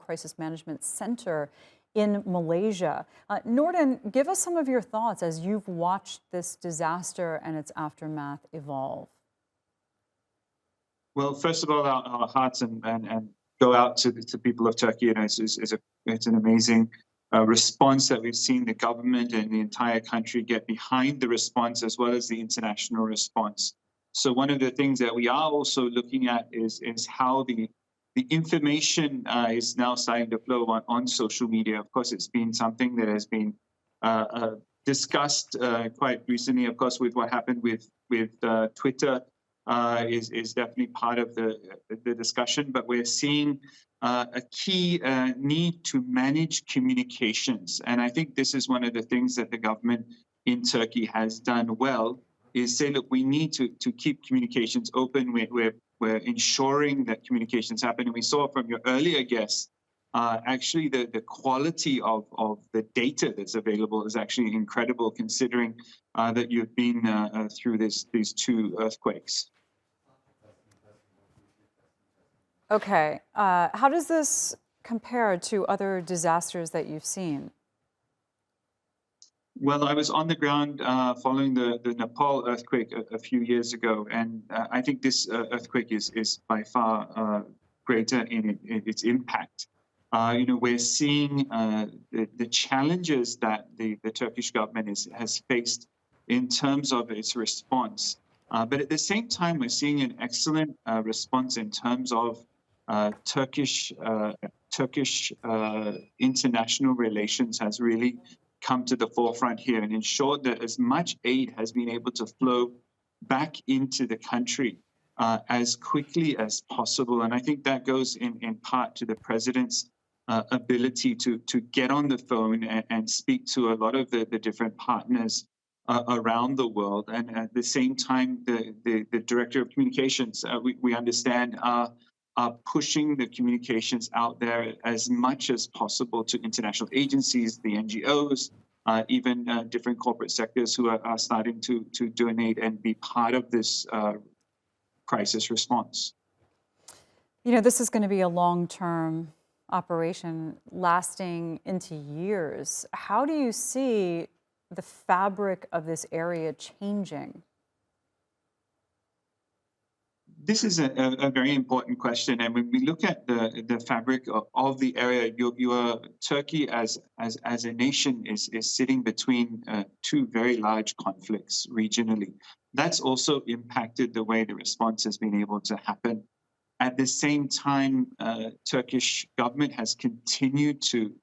Crisis Management Center in Malaysia. Nordin, give us some of your thoughts as you've watched this disaster and its aftermath evolve. Well, first of all, our hearts and go out to the people of Turkey. You know, it's an amazing response that we've seen the government and the entire country get behind the response as well as the international response. So one of the things that we are also looking at is how the information is now starting to flow on social media. Of course, it's been something that has been discussed quite recently. Of course, with what happened with Twitter. Is definitely part of the discussion, but we're seeing a key need to manage communications. And I think this is one of the things that the government in Turkey has done well, is say, look, we need to keep communications open. We're ensuring that communications happen. And we saw from your earlier guests, actually the quality of the data that's available is actually incredible, considering that you've been through these two earthquakes. Okay, how does this compare to other disasters that you've seen? Well, I was on the ground following the Nepal earthquake a few years ago, and I think this earthquake is by far greater in its impact. You know, we're seeing the challenges that the Turkish government has faced in terms of its response. But at the same time, we're seeing an excellent response in terms of Turkish international relations has really come to the forefront here and ensured that as much aid has been able to flow back into the country as quickly as possible. And I think that goes in part to the president's ability to get on the phone and speak to a lot of the different partners around the world. And at the same time, the director of communications, we understand, are pushing the communications out there as much as possible to international agencies, the NGOs, even different corporate sectors who are starting to donate and be part of this crisis response. You know, this is going to be a long-term operation lasting into years. How do you see the fabric of this area changing? This is a very important question, and when we look at the fabric of the area, Turkey as a nation is sitting between two very large conflicts regionally. That's also impacted the way the response has been able to happen. At the same time, Turkish government has continued to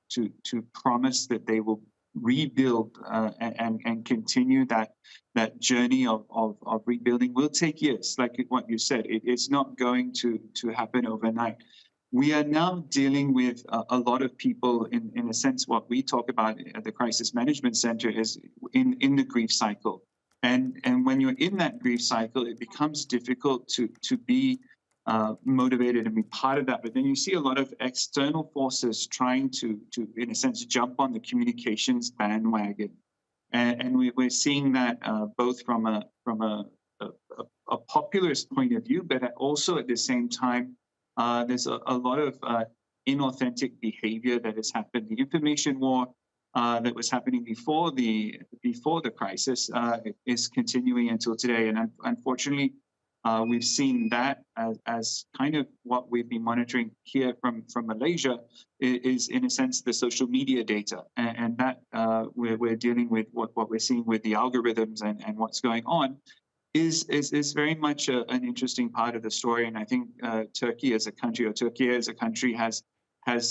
promise that they will rebuild and continue that journey of rebuilding. Will take years, like what you said. It's not going to happen overnight. We are now dealing with a lot of people in a sense. What we talk about at the Crisis Management Center is in the grief cycle, and when you're in that grief cycle, it becomes difficult to be motivated and be part of that. But then you see a lot of external forces trying to in a sense, jump on the communications bandwagon. And we're seeing that both from a populist point of view, but also at the same time, there's a lot of inauthentic behavior that has happened. The information war that was happening before the crisis is continuing until today. And unfortunately, we've seen that as kind of what we've been monitoring here from Malaysia is in a sense the social media data, and that we're dealing with what we're seeing with the algorithms and what's going on is very much an interesting part of the story. And I think Turkey as a country, or Turkiye as a country, has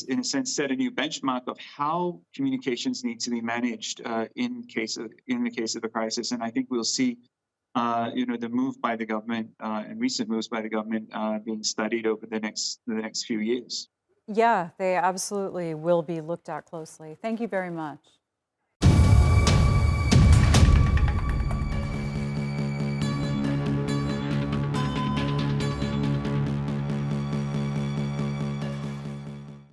in a sense set a new benchmark of how communications need to be managed in the case of a crisis. And I think we'll see you know, the move by the government and recent moves by the government being studied over the next few years. Yeah, they absolutely will be looked at closely. Thank you very much.